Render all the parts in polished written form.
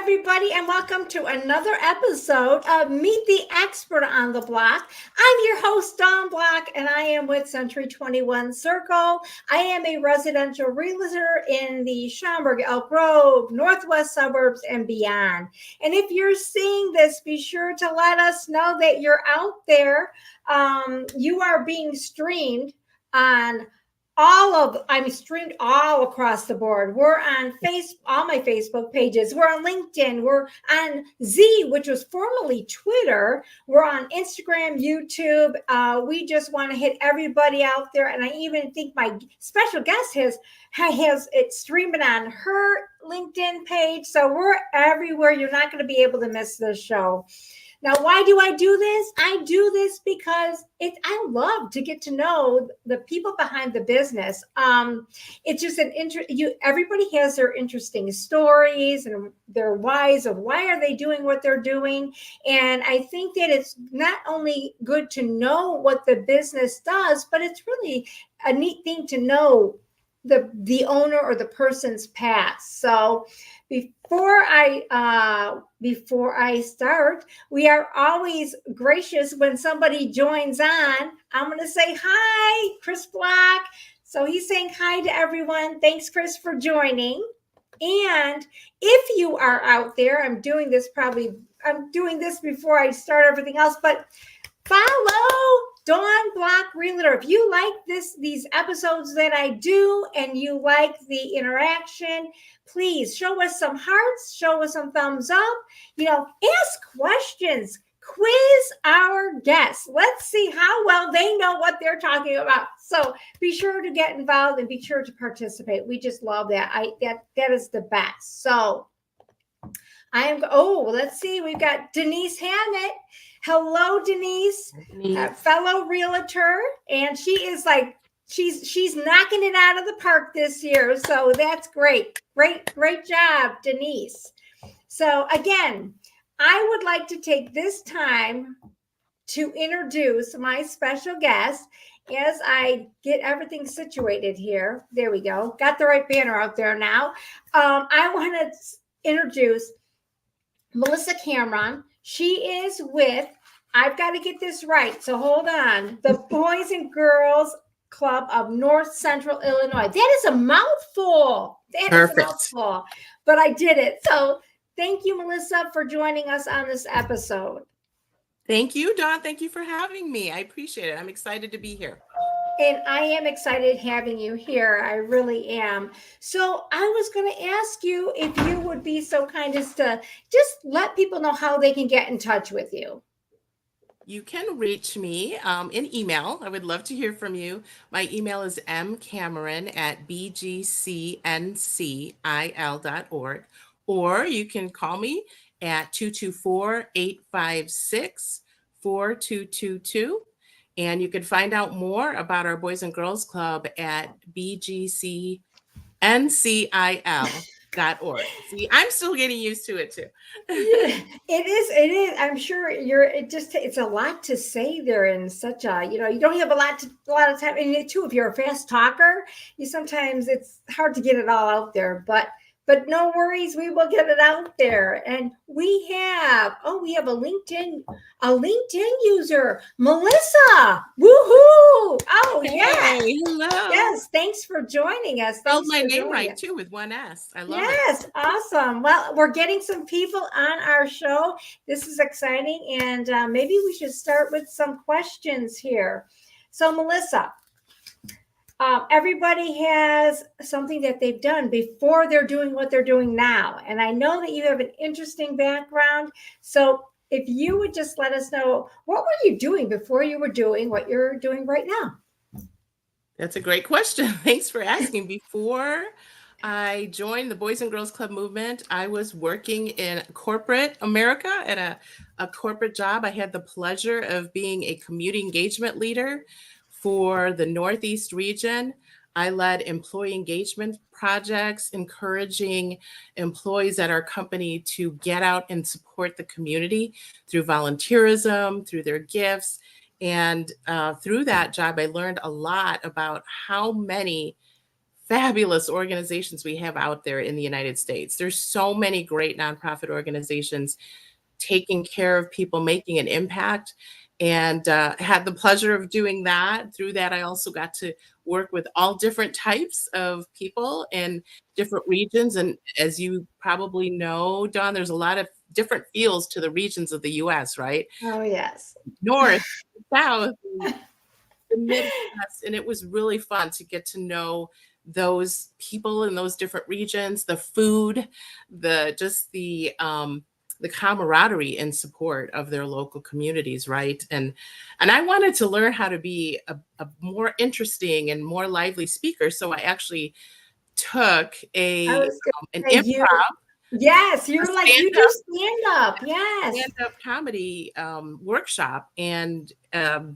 everybody, and welcome to another episode of Meet the Expert on the Block. I'm your host, Dawn Block, and I am with Century 21 Circle. I am a residential realtor in the Schaumburg, Elk Grove, Northwest suburbs, and beyond. And if you're seeing this, be sure to let us know that you're out there. You are being streamed on I'm streamed all across the board. We're on all my Facebook pages. We're on LinkedIn. We're on Z, which was formerly Twitter. We're on Instagram, YouTube. We just want to hit everybody out there. And I even think my special guest has it streaming on her LinkedIn page. So we're everywhere. You're not going to be able to miss this show. Now, why do I do this? I do this because I love to get to know the people behind the business. It's just everybody has their interesting stories and their whys of why are they doing what they're doing. And I think that it's not only good to know what the business does, but it's really a neat thing to know the owner or the person's past. So before I start, we are always gracious when somebody joins on. I'm going to say hi, Chris Black. So he's saying hi to everyone. Thanks, Chris, for joining. And if you are out there, I'm doing this before I start everything else, but follow Dawn Block Realtor. If you like these episodes that I do and you like the interaction, please show us some hearts, show us some thumbs up, ask questions, quiz our guests. Let's see how well they know what they're talking about. So be sure to get involved and be sure to participate. We just love that. That is the best. So let's see. We've got Denise Hammett. Hello, Denise, fellow realtor. And she is she's knocking it out of the park this year. So that's great. Great job, Denise. So again, I would like to take this time to introduce my special guest as I get everything situated here. There we go. Got the right banner out there now. I want to introduce Melisa Cameron. She is with, I've got to get this right, so hold on, the Boys and Girls Club of North Central Illinois. That is a mouthful. Perfect. But I did it. So thank you, Melisa, for joining us on this episode. Thank you, Dawn. Thank you for having me. I appreciate it. I'm excited to be here. And I am excited having you here. I really am. So I was going to ask you if you would be so kind as to just let people know how they can get in touch with you. You can reach me in email. I would love to hear from you. My email is mcameron@bgcncil.org, or you can call me at 224-856-4222. And you can find out more about our Boys and Girls Club at bgcncil.org. See, I'm still getting used to it too. Yeah, it is. I'm sure it's a lot to say there in such a, you don't have a lot of time. And too, if you're a fast talker, sometimes it's hard to get it all out there, but no worries, we will get it out there. And we have a LinkedIn user, Melisa. Woohoo! Oh, hey, yeah. Hello. Yes, thanks for joining us. Spelled my name right too, with one S. I love it. Yes, awesome. Well, we're getting some people on our show. This is exciting, and maybe we should start with some questions here. So, Melisa, everybody has something that they've done before they're doing what they're doing now. And I know that you have an interesting background. So if you would just let us know, what were you doing before you were doing what you're doing right now? That's a great question. Thanks for asking. Before I joined the Boys and Girls Club movement, I was working in corporate America at a corporate job. I had the pleasure of being a community engagement leader for the Northeast region. I led employee engagement projects, encouraging employees at our company to get out and support the community through volunteerism, through their gifts. And through that job, I learned a lot about how many fabulous organizations we have out there in the United States. There's so many great nonprofit organizations taking care of people, making an impact, and had the pleasure of doing that. Through that, I also got to work with all different types of people in different regions. And as you probably know, Dawn, there's a lot of different feels to the regions of the US, right? Oh, yes. North, south, the Midwest, and it was really fun to get to know those people in those different regions, the food, the camaraderie and support of their local communities, right? And I wanted to learn how to be a more interesting and more lively speaker, so I actually took I was an going to say you. improv, Yes, a you're like stand you do stand up. Yes. stand-up comedy workshop and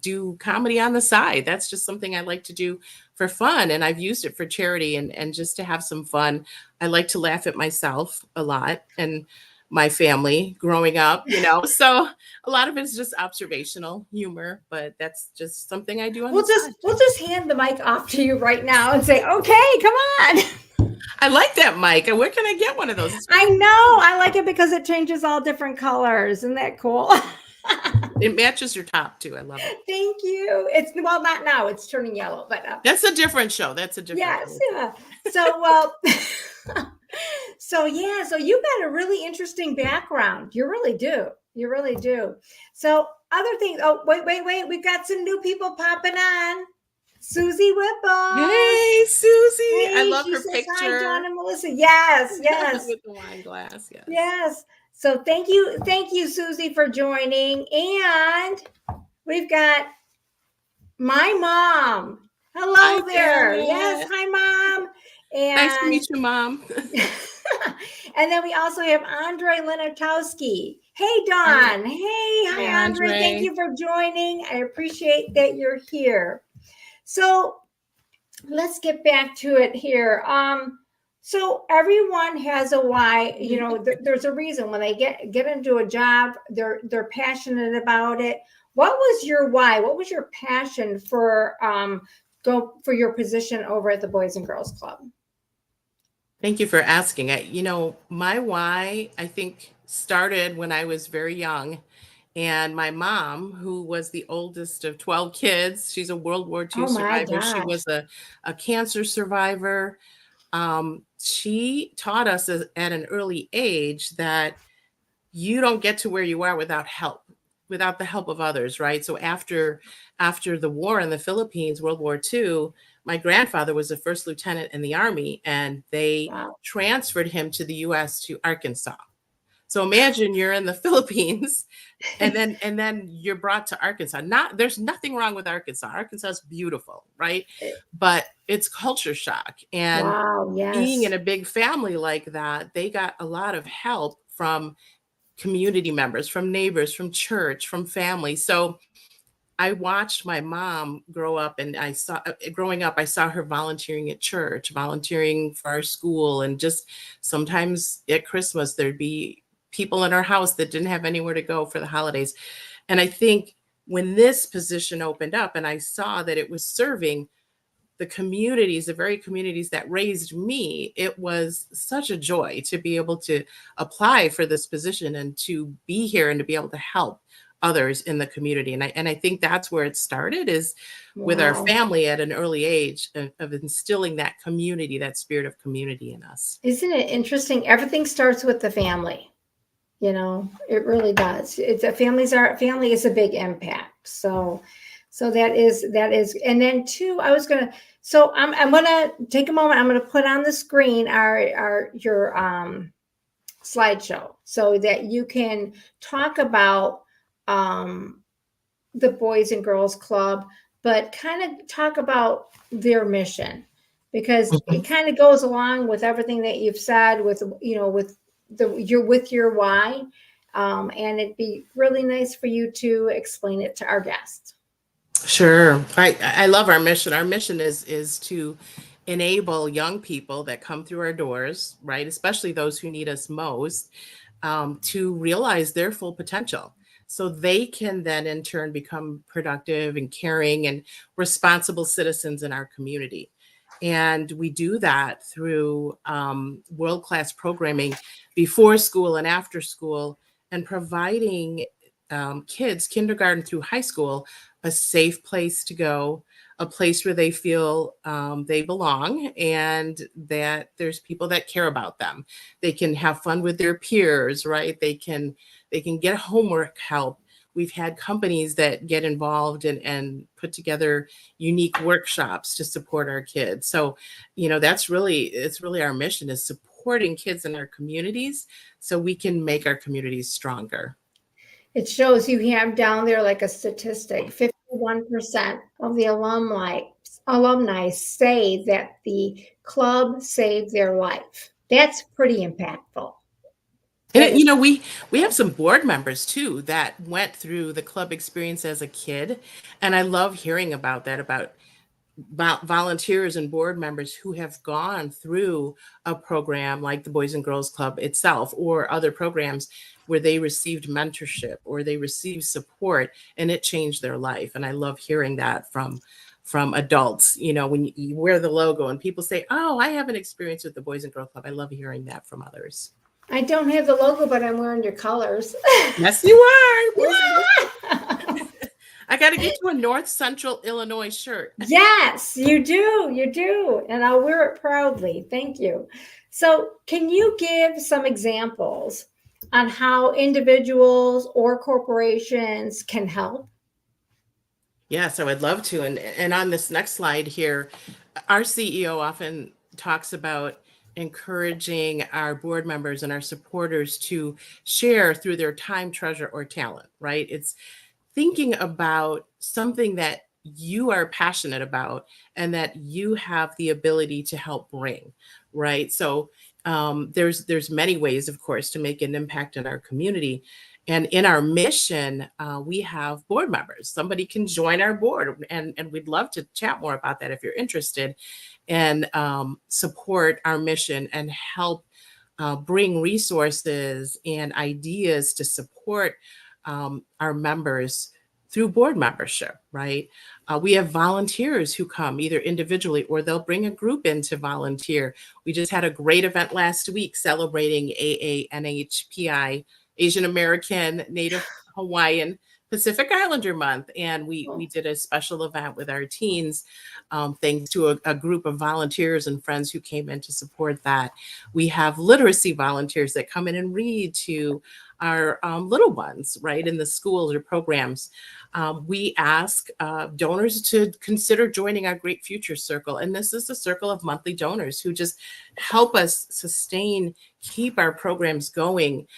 do comedy on the side. That's just something I like to do for fun, and I've used it for charity and just to have some fun. I like to laugh at myself a lot and my family growing up, So a lot of it is just observational humor, but that's just something I do on the side. We'll just hand the mic off to you right now and say, okay, come on. I like that mic. Where can I get one of those? I know. I like it because it changes all different colors. Isn't that cool? It matches your top too. I love it. Thank you. It's not now. It's turning yellow, but that's a different show. That's a different. Yes, yeah. So well, so yeah. So you got a really interesting background. You really do. You really do. So other things. Oh, wait. We've got some new people popping on. Susie Whipple. Hey, Susie. Hey, I love she her says, picture. Hi, Dawn and Melissa. Yes. With the wine glass. Yes. Yes. So thank you, Susie, for joining. And we've got my mom. Hello hi, there. Janet. Yes. Hi, Mom. And nice to meet you, Mom. And then we also have Andre Lenartowski. Hey, Dawn. Hi, Andre. Thank you for joining. I appreciate that you're here. So let's get back to it here. So everyone has a why. There's a reason when they get into a job, they're passionate about it. What was your why? What was your passion for your position over at the Boys and Girls Club? Thank you for asking. My why, I think, started when I was very young. And my mom, who was the oldest of 12 kids, she's a World War II survivor. She was a cancer survivor. She taught us at an early age that you don't get to where you are without the help of others, right? So after the war in the Philippines, World War II, my grandfather was a first lieutenant in the Army, and they transferred him to the US to Arkansas. So imagine you're in the Philippines and then you're brought to Arkansas. There's nothing wrong with Arkansas. Arkansas is beautiful, right? But it's culture shock. And being in a big family like that, they got a lot of help from community members, from neighbors, from church, from family. So I watched my mom grow up, and growing up, I saw her volunteering at church, volunteering for our school, and just sometimes at Christmas, there'd be people in our house that didn't have anywhere to go for the holidays. And I think when this position opened up and I saw that it was serving the communities, the very communities that raised me, it was such a joy to be able to apply for this position and to be here and to be able to help others in the community. And I think that's where it started, is with our family at an early age of instilling that community, that spirit of community in us. Isn't it interesting? Everything starts with the family. It really does. Family is a big impact. So that is, and then two, I'm going to take a moment. I'm going to put on the screen your slideshow so that you can talk about the Boys and Girls Club, but kind of talk about their mission, because it kind of goes along with everything that you've said with your why. And it'd be really nice for you to explain it to our guests. Sure. I love our mission. Our mission is to enable young people that come through our doors, right, especially those who need us most, to realize their full potential, so they can then in turn become productive and caring and responsible citizens in our community. And we do that through world-class programming before school and after school, and providing kids, kindergarten through high school, a safe place to go, a place where they feel they belong, and that there's people that care about them. They can have fun with their peers, right? They can get homework help. We've had companies that get involved and put together unique workshops to support our kids. So, it's really our mission, is supporting kids in our communities so we can make our communities stronger. It shows you have down there like a statistic, 51% of the alumni say that the club saved their life. That's pretty impactful. And That is, we have some board members too that went through the club experience as a kid, and I love hearing about that, about volunteers and board members who have gone through a program like the Boys and Girls Club itself, or other programs where they received mentorship or they received support and it changed their life. And I love hearing that from adults. When you wear the logo and people say, "Oh, I have an experience with the Boys and Girls Club," I love hearing that from others. I don't have the logo, but I'm wearing your colors. Yes, you are. Boys and Girls. Yeah. I got to get you a North Central Illinois shirt. Yes, you do. You do. And I'll wear it proudly. Thank you. So, can you give some examples on how individuals or corporations can help? Yes, I would love to. And on this next slide here, our CEO often talks about encouraging our board members and our supporters to share through their time, treasure, or talent, right? It's thinking about something that you are passionate about and that you have the ability to help bring, right? So there's many ways, of course, to make an impact in our community. And in our mission, we have board members. Somebody can join our board, and we'd love to chat more about that if you're interested, and support our mission and help bring resources and ideas to support our members through board membership, right? We have volunteers who come either individually or they'll bring a group in to volunteer. We just had a great event last week celebrating AANHPI, Asian American, Native Hawaiian, Pacific Islander Month. And we did a special event with our teens, thanks to a group of volunteers and friends who came in to support that. We have literacy volunteers that come in and read to our little ones, right, in the schools or programs. We ask donors to consider joining our Great Future Circle. And this is a circle of monthly donors who just help us sustain, keep our programs going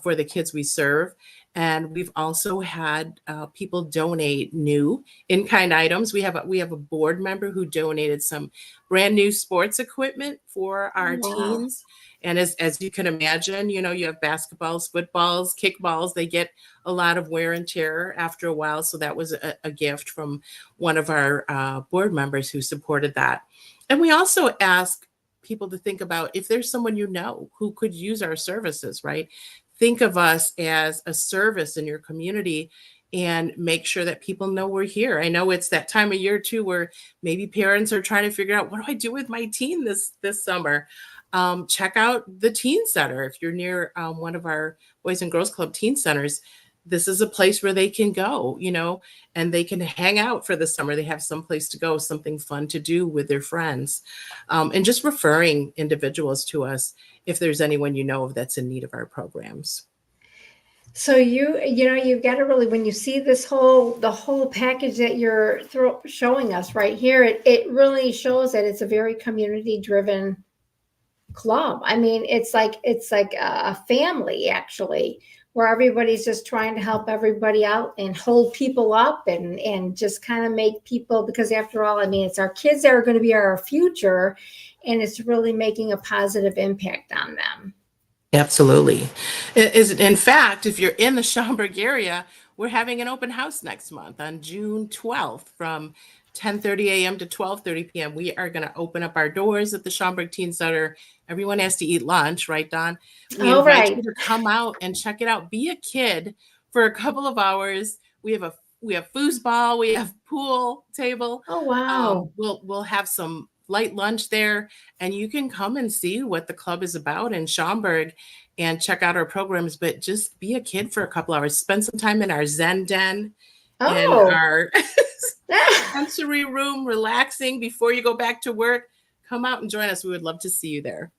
for the kids we serve. And we've also had people donate new in-kind items. We have a board member who donated some brand new sports equipment for our Wow. teens. And as you can imagine, you have basketballs, footballs, kickballs. They get a lot of wear and tear after a while. So that was a gift from one of our board members who supported that. And we also ask people to think about if there's someone who could use our services, right? Think of us as a service in your community and make sure that people know we're here. I know it's that time of year too where maybe parents are trying to figure out, what do I do with my teen this summer? Check out the teen center. If you're near one of our Boys and Girls Club teen centers, this is a place where they can go, and they can hang out for the summer. They have some place to go, something fun to do with their friends, and just referring individuals to us if there's anyone of that's in need of our programs. So you've got to really, when you see the whole package that you're showing us right here, it really shows that it's a very community driven club. I mean, it's like a family actually, where everybody's just trying to help everybody out and hold people up and just kind of make people, because after all, I mean, it's our kids that are going to be our future, and it's really making a positive impact on them. Absolutely. In fact, if you're in the Schaumburg area, we're having an open house next month on June 12th from 10:30 a.m. to 12:30 p.m. We are going to open up our doors at the Schaumburg Teen Center. Everyone has to eat lunch, right, Don? We All invite you right. to come out and check it out. Be a kid for a couple of hours. We have foosball, we have pool table. Oh, wow. We'll have some light lunch there, and you can come and see what the club is about in Schaumburg and check out our programs. But just be a kid for a couple hours, spend some time in our Zen den, in Oh. our sensory room, relaxing before you go back to work. Come out and join us. We would love to see you there.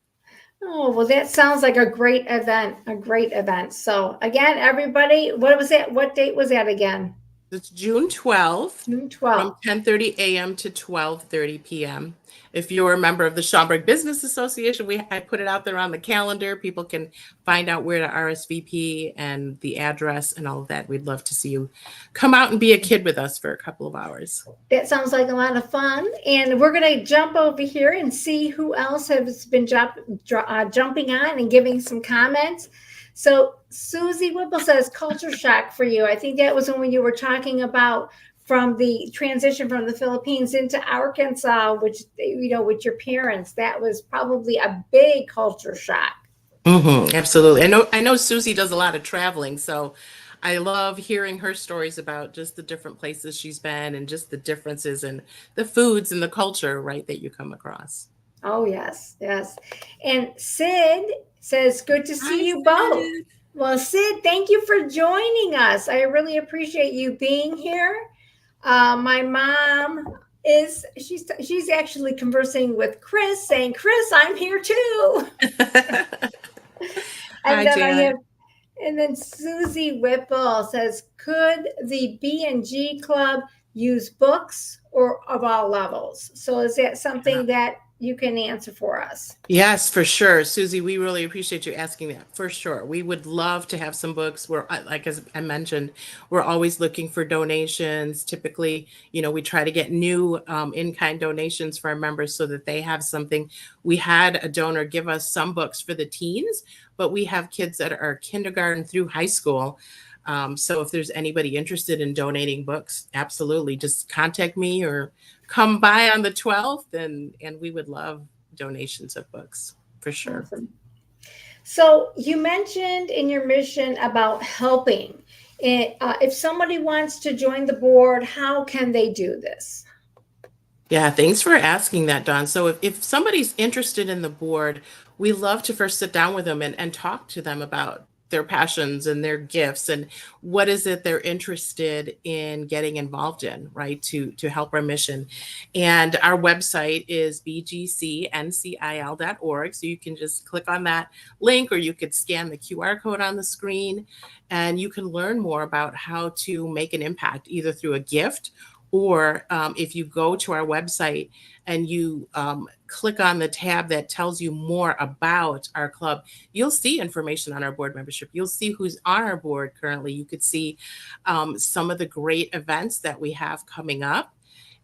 Oh, well, that sounds like a great event, a great event. So again, everybody, what was that? What date was that again? It's June 12th June from 12th. 10:30 a.m. to 12:30 p.m. If you're a member of the Schaumburg Business Association, I put it out there on the calendar. People can find out where to RSVP and the address and all of that. We'd love to see you come out and be a kid with us for a couple of hours. That sounds like a lot of fun. And we're going to jump over here and see who else has been jumping on and giving some comments. So Susie Whipple says culture shock for you. I think that was when you were talking about from the transition from the Philippines into Arkansas, which, with your parents, that was probably a big culture shock. Absolutely. I know Susie does a lot of traveling, so I love hearing her stories about just the different places she's been and just the differences in the foods and the culture, right, that you come across. Oh, yes, yes. And Sid says, good to Hi, see you both. Sid. Well, Sid, thank you for joining us. I really appreciate you being here. My mom she's actually conversing with Chris, saying, Chris, I'm here too. Hi, And then Janet. and then Susie Whipple says, could the B&G Club use books or of all levels? So is that something that you can answer for us? Yes, for sure. Susie, we really appreciate you asking that. For sure. We would love to have some books. Like as I mentioned, we're always looking for donations. Typically, we try to get new in-kind donations for our members so that they have something. We had a donor give us some books for the teens, but we have kids that are kindergarten through high school. So if there's anybody interested in donating books, absolutely, just contact me or come by on the 12th, and we would love donations of books for sure. Awesome. So you mentioned in your mission about helping. If somebody wants to join the board, how can they do this? Yeah, thanks for asking that, Don. So if somebody's interested in the board, we love to first sit down with them and talk to them about their passions and their gifts and what is it they're interested in getting involved in, right? To help our mission. And our website is bgcncil.org. So you can just click on that link or you could scan the QR code on the screen and you can learn more about how to make an impact either through a gift or if you go to our website and you click on the tab that tells you more about our club, you'll see information on our board membership. You'll see who's on our board currently. You could see some of the great events that we have coming up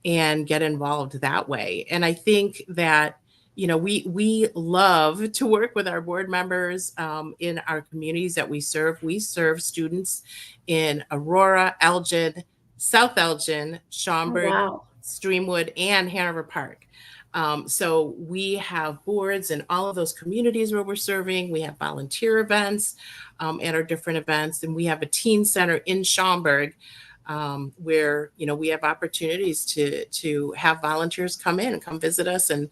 and get involved that way. And I think that we love to work with our board members in our communities that we serve. We serve students in Aurora, Elgin, South Elgin, Oh, Schaumburg, wow. Streamwood, and Hanover Park. So we have boards in all of those communities where we're serving. We have volunteer events at our different events, and we have a teen center in Schaumburg where we have opportunities to have volunteers come in and come visit us and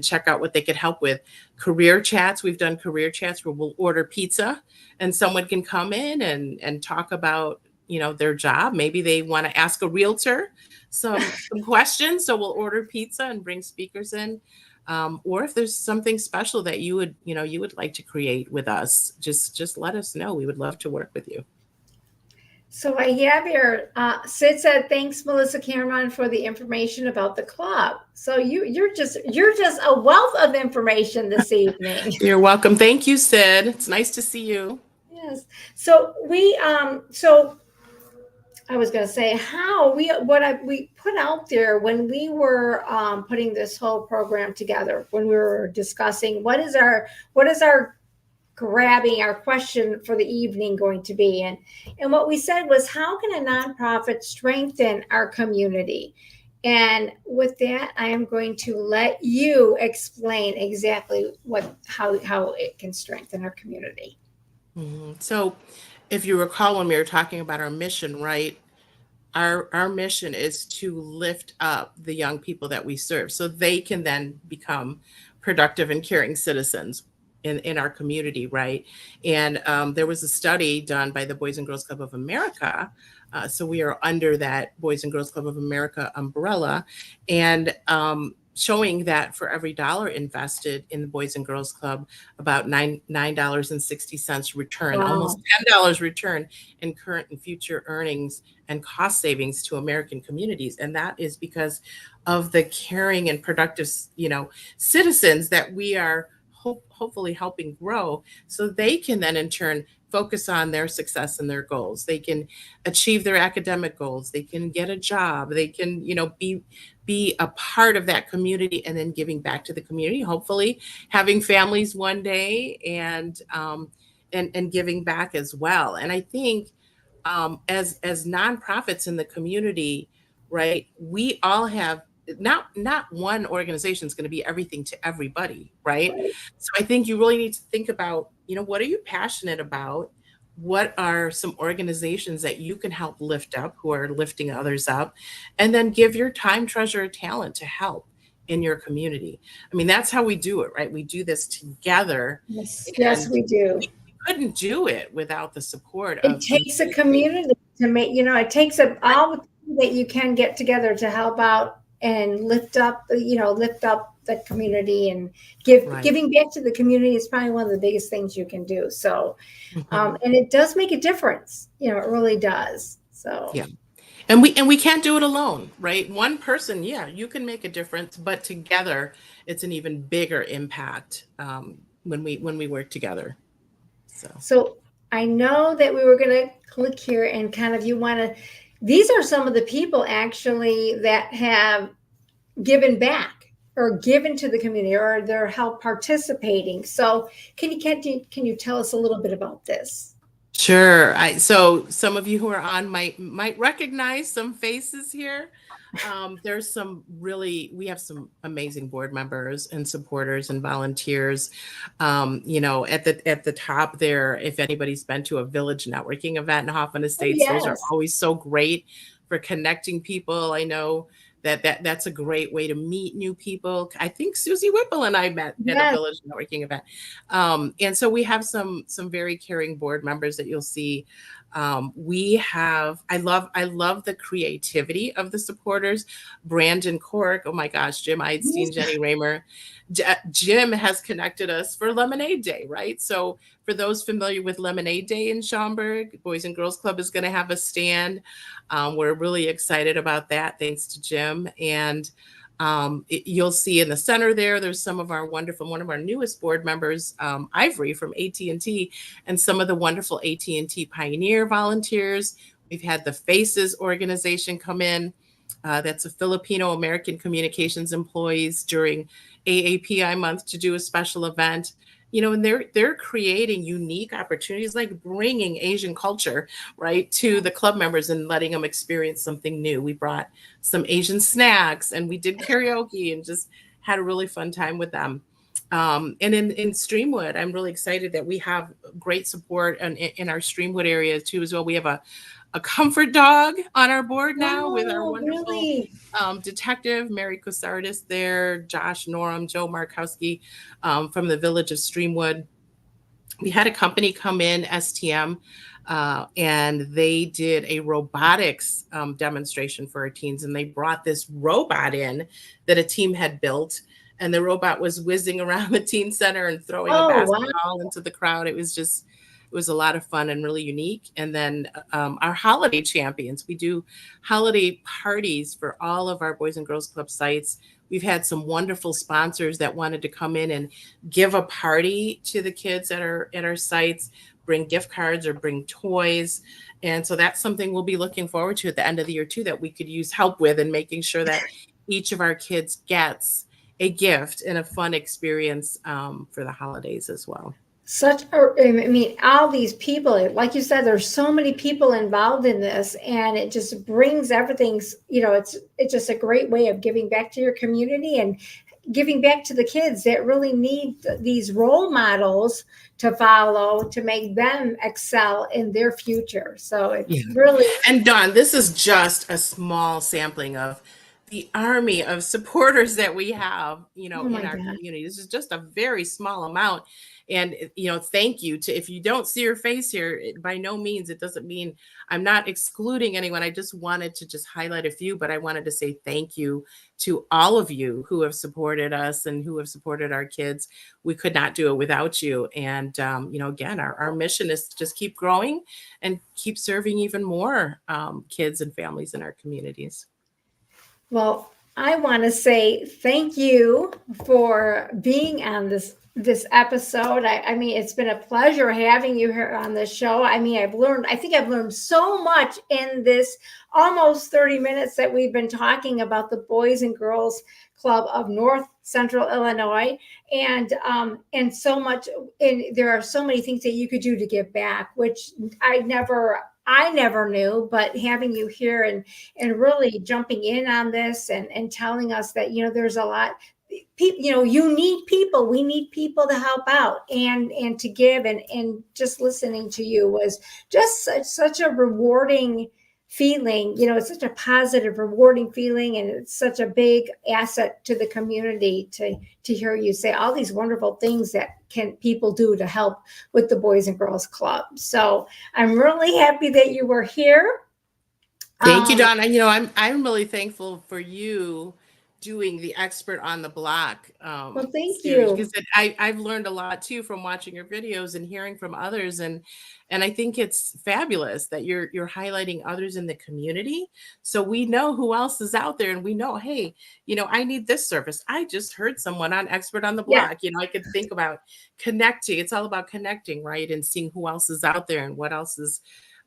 check out what they could help with. Career chats, we've done career chats where we'll order pizza and someone can come in and talk about their job. Maybe they want to ask a realtor some questions, so we'll order pizza and bring speakers in. Or if there's something special that you would like to create with us, just let us know. We would love to work with you. So I have here, Sid said, thanks, Melisa Cameron, for the information about the club. So you're just a wealth of information this evening. You're welcome. Thank you, Sid. It's nice to see you. Yes. So so I was going to say we put out there when we were putting this whole program together, when we were discussing what is our grabbing our question for the evening going to be, and what we said was, how can a nonprofit strengthen our community? And with that, I am going to let you explain exactly how it can strengthen our community. So if you recall when we were talking about our mission, right? our mission is to lift up the young people that we serve so they can then become productive and caring citizens in our community, right? And there was a study done by the Boys and Girls Club of America. So we are under that Boys and Girls Club of America umbrella, and showing that for every dollar invested in the Boys and Girls Club, about $9.60 return, almost Wow. $10 return in current and future earnings and cost savings to American communities. And that is because of the caring and productive, citizens that we are hopefully helping grow, so they can then in turn focus on their success and their goals. They can achieve their academic goals. They can get a job. They can, be a part of that community, and then giving back to the community, hopefully having families one day, and giving back as well. And I think as nonprofits in the community, right, we all have, not one organization is going to be everything to everybody, right? Right. So I think you really need to think about, what are you passionate about? What are some organizations that you can help lift up, who are lifting others up, and then give your time, treasure, talent to help in your community. I mean, that's how we do it, right? We do this together, Yes, yes, and we do. we couldn't do it without the support It of these takes a great. community to make, it takes all the people that you can get together to help out and lift up the community, and Right. giving back to the community is probably one of the biggest things you can do. So, Mhm. and it does make a difference. It really does. So, Yeah. And we can't do it alone, right? One person, yeah, you can make a difference, but together it's an even bigger impact, when we work together. So so I know that we were going to click here and kind of, these are some of the people actually that have given back or given to the community, or they're help participating. So can you tell us a little bit about this? sure. So some of you who are on might recognize some faces here. We have some amazing board members and supporters and volunteers. At the top there, if anybody's been to a village networking event in Hoffman Oh, Estates, those are yes. always so great for connecting people. I know that's a great way to meet new people. I think Susie Whipple and I met at a Yes. village networking event. And so we have some very caring board members that you'll see. I love the creativity of the supporters. Brandon Cork, oh my gosh, Jim Eidstein, Jenny Raymer. Jim has connected us for Lemonade Day, right? So for those familiar with Lemonade Day in Schaumburg, Boys and Girls Club is going to have a stand. We're really excited about that, thanks to Jim. And you'll see in the center there's some of our one of our newest board members, Ivory from AT&T, and some of the wonderful AT&T Pioneer volunteers. We've had the Faces organization come in. That's a Filipino American communications employees during AAPI month to do a special event. And they're creating unique opportunities, like bringing Asian culture right to the club members and letting them experience something new. We brought some Asian snacks, and we did karaoke and just had a really fun time with them. And in Streamwood, I'm really excited that we have great support in our Streamwood area too as well. We have a comfort dog on our board now with our Oh, wonderful really? detective, Mary Cosardis there, Josh Norum, Joe Markowski, from the village of Streamwood. We had a company come in, STM, and they did a robotics demonstration for our teens. And they brought this robot in that a team had built. And the robot was whizzing around the teen center and throwing a Oh, wow. basketball into the crowd. It was a lot of fun and really unique. And then our holiday champions, we do holiday parties for all of our Boys and Girls Club sites. We've had some wonderful sponsors that wanted to come in and give a party to the kids at our sites, bring gift cards or bring toys. And so that's something we'll be looking forward to at the end of the year too, that we could use help with, and making sure that each of our kids gets a gift and a fun experience for the holidays as well. I mean, all these people, like you said, there's so many people involved in this, and it just brings everything's, it's just a great way of giving back to your community and giving back to the kids that really need these role models to follow to make them excel in their future. So Yeah. it's really, And Dawn, this is just a small sampling of the army of supporters that we have, oh in my our God. community. This is just a very small amount. And, thank you to, if you don't see your face here, by no means, it doesn't mean I'm not excluding anyone. I just wanted to just highlight a few, but I wanted to say thank you to all of you who have supported us and who have supported our kids. We could not do it without you. And, again, our mission is to just keep growing and keep serving even more kids and families in our communities. Well, I want to say thank you for being on this episode. I mean, it's been a pleasure having you here on the show. I mean, I think I've learned so much in this almost 30 minutes that we've been talking about the Boys and Girls Club of North Central Illinois, and so much. And there are so many things that you could do to give back, which I never knew. But having you here and really jumping in on this and telling us that, there's a lot people, you need people, we need people to help out and to give, and just listening to you was just such a rewarding feeling. It's such a positive, rewarding feeling, and it's such a big asset to the community to hear you say all these wonderful things that can people do to help with the Boys and Girls Club. So I'm really happy that you were here. Thank you, Dawn. I'm really thankful for you doing the Expert on the Block Well, thank series, you. because I've learned a lot too from watching your videos and hearing from others, and I think it's fabulous that you're highlighting others in the community, so we know who else is out there, and we know, hey, I need this service. I just heard someone on Expert on the Yeah. Block. I could think about connecting. It's all about connecting, right, and seeing who else is out there and what else is.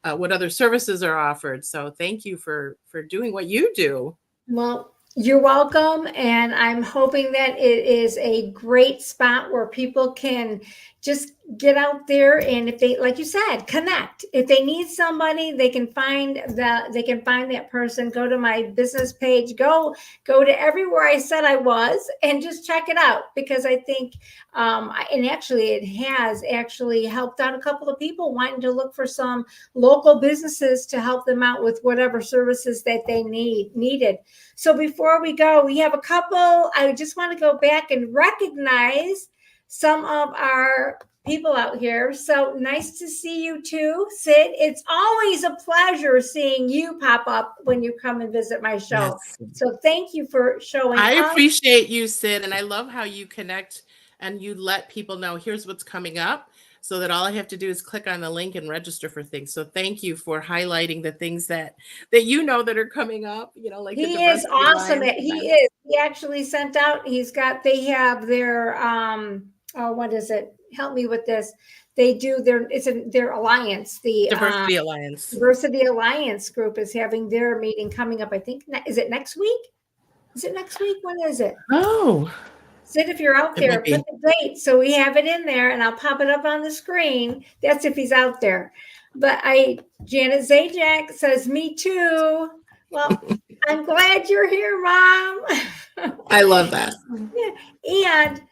What other services are offered. So thank you for doing what you do. Well, you're welcome. And I'm hoping that it is a great spot where people can just get out there. And if they, like you said, connect. If they need somebody, they can find that person. Go to my business page, go to everywhere I said I was, and just check it out, because I think, and actually it has actually helped out a couple of people wanting to look for some local businesses to help them out with whatever services that they needed. So before we go, we have a couple. I just want to go back and recognize some of our people out here. So nice to see you too, Sid. It's always a pleasure seeing you pop up when you come and visit my show. Yes. So thank you for showing I up. appreciate you, Sid, and I love how you connect and you let people know here's what's coming up, so that all I have to do is click on the link and register for things. So thank you for highlighting the things that that are coming up, like the He is Diversity awesome Alliance at he event. is. He actually sent out, they have their oh, what is it? Help me with this. They do their alliance, the Diversity Alliance. Diversity Alliance group is having their meeting coming up. I think, is it next week? Is it next week? When is it? Oh, Sid, if you're out it might there, be. put the date so we have it in there, and I'll pop it up on the screen. That's if he's out there. But Janet Zajac says, me too. Well, I'm glad you're here, Mom. I love that. And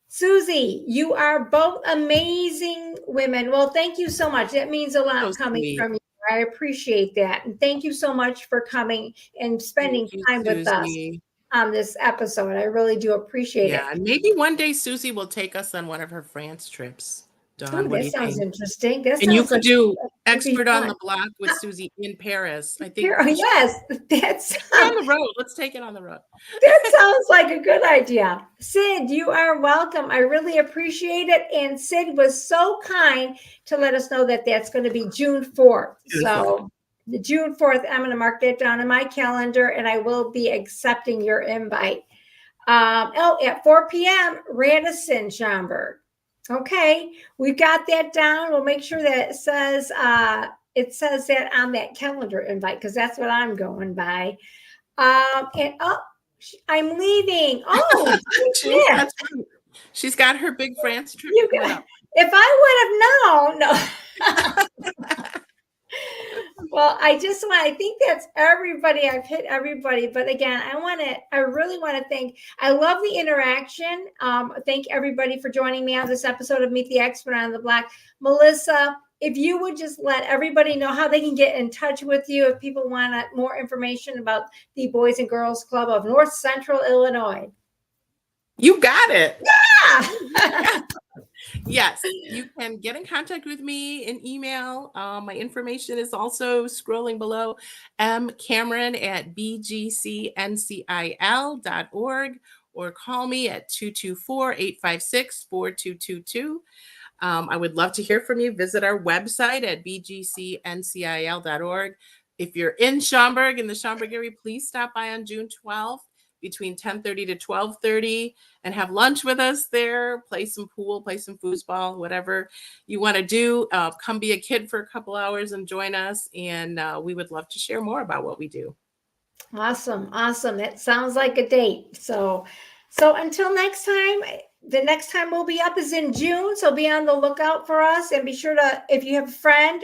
Susie, you are both amazing women. Well, thank you so much. That means a So lot coming sweet. from you. I appreciate that. And thank you so much for coming and spending Thank you, time with us Susie. on this episode. I really do appreciate it. Yeah, and maybe one day Susie will take us on one of her France trips. Oh, Dawn, what that do you sounds think? interesting. That And you sounds could like do it'd be Expert on fun. the Block with Susie in Paris. I think Here, we should yes, take it on the road. Let's take it on the road. that sounds like a good idea. Sid, you are welcome. I really appreciate it. And Sid was so kind to let us know that that's going to be June 4th. So the June 4th, I'm going to mark that down in my calendar, and I will be accepting your invite. At 4 p.m., Radisson Schaumburg. Okay, we've got that down. We'll make sure that it says that on that calendar invite, because that's what I'm going by. And I'm leaving. Oh, She's, yeah. that's right. She's got her big France trip You coming got, up. If I would have known, no. Well, I think that's everybody. I've hit everybody. But again, I really want to I love the interaction. Thank everybody for joining me on this episode of Meet the Expert on the Block. Melisa, if you would just let everybody know how they can get in touch with you if people want more information about the Boys and Girls Club of North Central Illinois. You got it. Yeah. Yes, you can get in contact with me in email. My information is also scrolling below. mcameron@bgcncil.org, or call me at 224-856-4222. I would love to hear from you. Visit our website at bgcncil.org. If you're in Schaumburg, in the Schaumburg area, please stop by on June 12th between 10:30 to 12:30 and have lunch with us there, play some pool, play some foosball, whatever you want to do. Come be a kid for a couple hours and join us, and we would love to share more about what we do. Awesome. Awesome. That sounds like a date. So until next time, the next time we'll be up is in June. So be on the lookout for us, and be sure to, if you have a friend,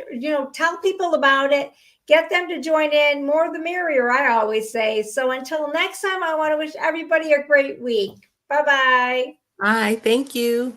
tell people about it, get them to join in. More the merrier, I always say. So until next time, I want to wish everybody a great week. Bye-bye. Bye. Thank you.